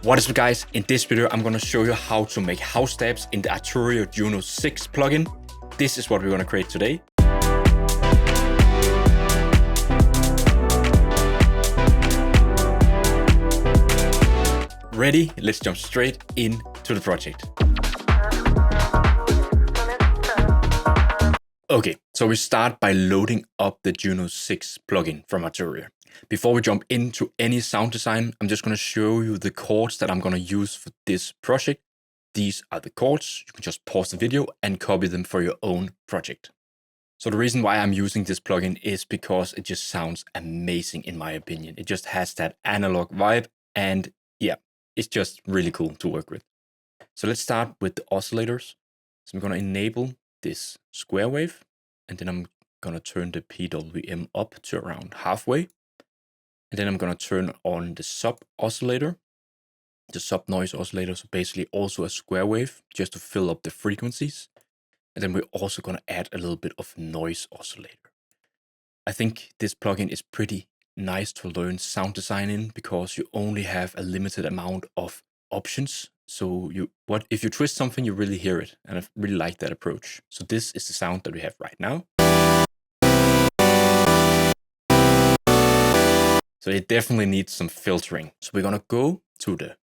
What is up guys, in this video I'm gonna show you how to make house steps in the Arturia Juno 6 plugin. This is what we're gonna create today. Ready? Let's jump straight into the project. Okay, so we start by loading up the Juno 6 plugin from Arturia. Before we jump into any sound design, I'm just going to show you the chords that I'm going to use for this project. These are the chords. You can just pause the video and copy them for your own project. So the reason why I'm using this plugin is because it just sounds amazing in my opinion. It just has that analog vibe and yeah, it's just really cool to work with. So let's start with the oscillators. So I'm going to enable this square wave and then I'm going to turn the PWM up to around halfway. And then I'm going to turn on the sub oscillator, the sub noise oscillator. So basically also a square wave just to fill up the frequencies. And then we're also going to add a little bit of noise oscillator. I think this plugin is pretty nice to learn sound design in because you only have a limited amount of options. So if you twist something, you really hear it. And I really like that approach. So this is the sound that we have right now. So it definitely needs some filtering. So we're going to go to the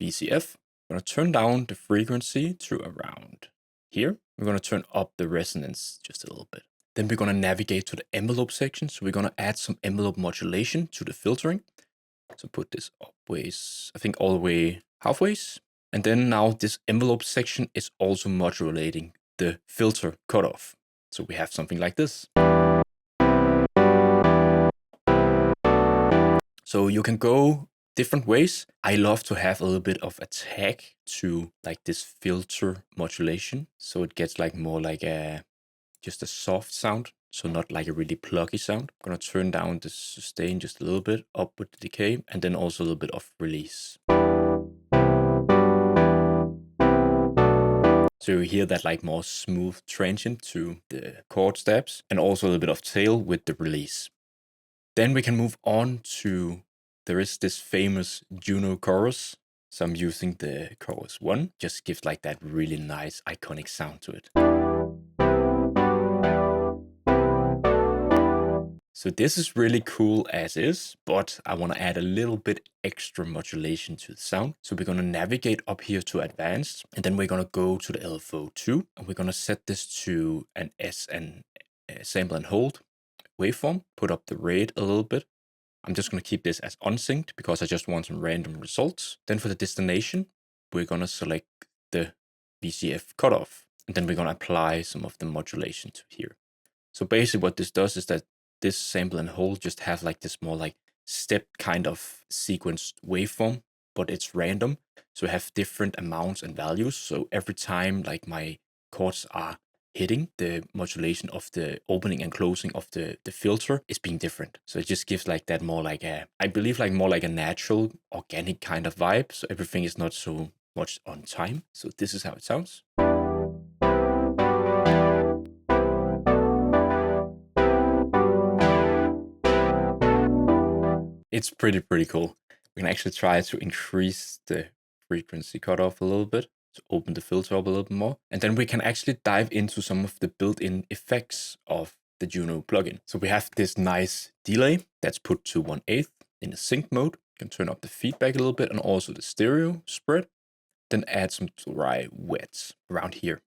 VCF. We're going to turn down the frequency to around here. We're going to turn up the resonance just a little bit. Then we're going to navigate to the envelope section. So we're going to add some envelope modulation to the filtering. So put this upways, I think all the way halfways. And then now this envelope section is also modulating the filter cutoff. So we have something like this. So you can go different ways. I love to have a little bit of a tag to like this filter modulation. So it gets like more like just a soft sound. So not like a really pluggy sound. I'm going to turn down the sustain just a little bit, up with the decay, and then also a little bit of release. So you hear that like more smooth transient to the chord steps and also a little bit of tail with the release. Then we can move on to, there is this famous Juno chorus. So I'm using the chorus 1, just gives like that really nice iconic sound to it. So this is really cool as is, but I want to add a little bit extra modulation to the sound. So we're going to navigate up here to advanced, and then we're going to go to the LFO2, and we're going to set this to an sample and hold waveform, put up the rate a little bit. I'm just going to keep this as unsynced because I just want some random results. Then for the destination, we're going to select the VCF cutoff, and then we're going to apply some of the modulation to here. So basically what this does is that this sample and hold just have like this more like step kind of sequenced waveform, but it's random. So we have different amounts and values. So every time like my chords are hitting, the modulation of the opening and closing of the filter is being different. So it just gives like that more like I believe like more like a natural organic kind of vibe. So everything is not so much on time. So this is how it sounds. It's pretty cool. We can actually try to increase the frequency cutoff a little bit. To open the filter up a little bit more. And then we can actually dive into some of the built-in effects of the Juno plugin. So we have this nice delay that's put to 1/8 in the sync mode. You can turn up the feedback a little bit and also the stereo spread. Then add some dry wets around here.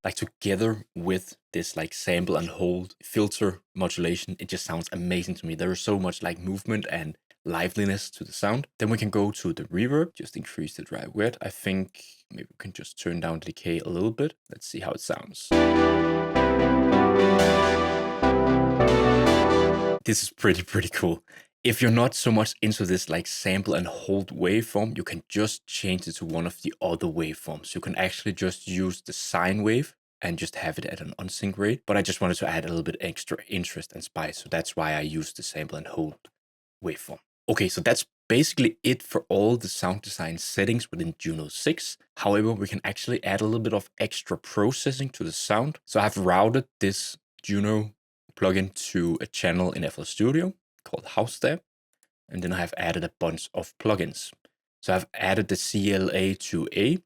Like together with this like sample and hold filter modulation, it just sounds amazing to me. There is so much like movement and liveliness to the sound. Then we can go to the reverb, just increase the dry wet. I think maybe we can just turn down the decay a little bit. Let's see how it sounds. This is pretty cool. If you're not so much into this like sample and hold waveform, you can just change it to one of the other waveforms. You can actually just use the sine wave and just have it at an unsync rate. But I just wanted to add a little bit extra interest and spice. So that's why I used the sample and hold waveform. Okay, so that's basically it for all the sound design settings within Juno 6. However, we can actually add a little bit of extra processing to the sound. So I've routed this Juno plugin to a channel in FL Studio called House Step. And then I have added a bunch of plugins. So I've added the CLA2A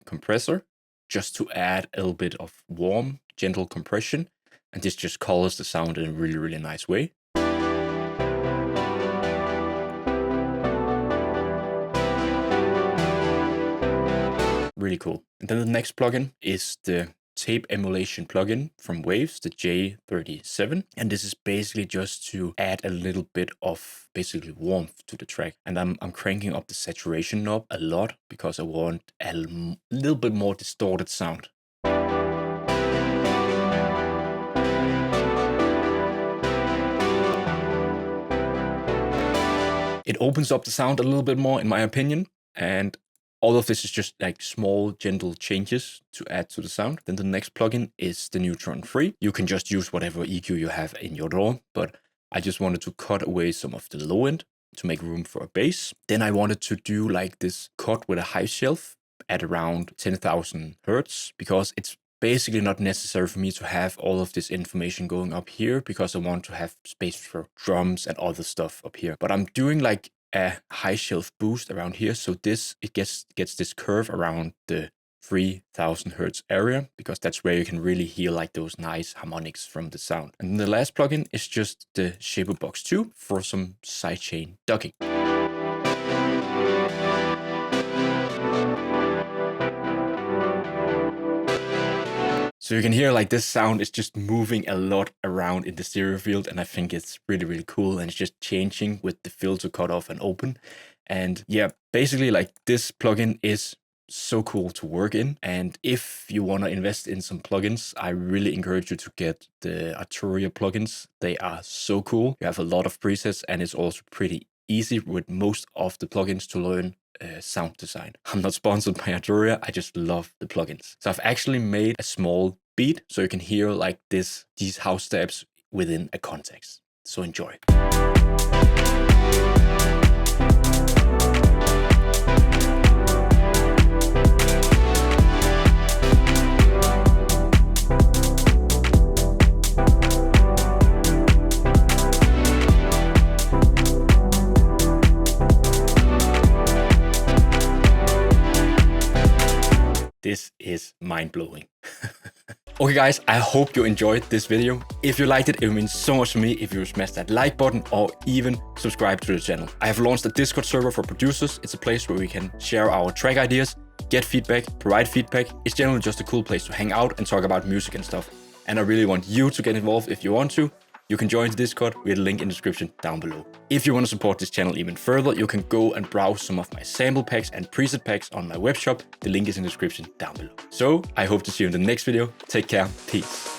compressor just to add a little bit of warm, gentle compression. And this just colors the sound in a really, really nice way. Really cool. And then the next plugin is the tape emulation plugin from Waves, the J37. And this is basically just to add a little bit of basically warmth to the track. And I'm cranking up the saturation knob a lot because I want a little bit more distorted sound. It opens up the sound a little bit more, in my opinion. And all of this is just like small, gentle changes to add to the sound. Then the next plugin is the Neutron Free. You can just use whatever EQ you have in your DAW, but I just wanted to cut away some of the low end to make room for a bass. Then I wanted to do like this cut with a high shelf at around 10,000 hertz, because it's basically not necessary for me to have all of this information going up here, because I want to have space for drums and other stuff up here. But I'm doing like a high shelf boost around here, so it gets this curve around the 3000 hertz area, because that's where you can really hear like those nice harmonics from the sound. And the last plugin is just the Shaper Box 2 for some sidechain ducking. So you can hear like this sound is just moving a lot around in the stereo field, and I think it's really, really cool, and it's just changing with the filter cut off and open. And yeah, basically like this plugin is so cool to work in. And if you want to invest in some plugins, I really encourage you to get the Arturia plugins. They are so cool. You have a lot of presets, and it's also pretty easy with most of the plugins to learn sound design. I'm not sponsored by Arturia, I just love the plugins. So I've actually made a small beat so you can hear like these house steps within a context. So enjoy. This is mind-blowing. Okay guys, I hope you enjoyed this video. If you liked it, it would mean so much to me if you smash that like button or even subscribe to the channel. I have launched a Discord server for producers. It's a place where we can share our track ideas, get feedback, provide feedback. It's generally just a cool place to hang out and talk about music and stuff. And I really want you to get involved if you want to. You can join the Discord with a link in the description down below. If you want to support this channel even further, you can go and browse some of my sample packs and preset packs on my web shop. The link is in the description down below. So I hope to see you in the next video. Take care. Peace.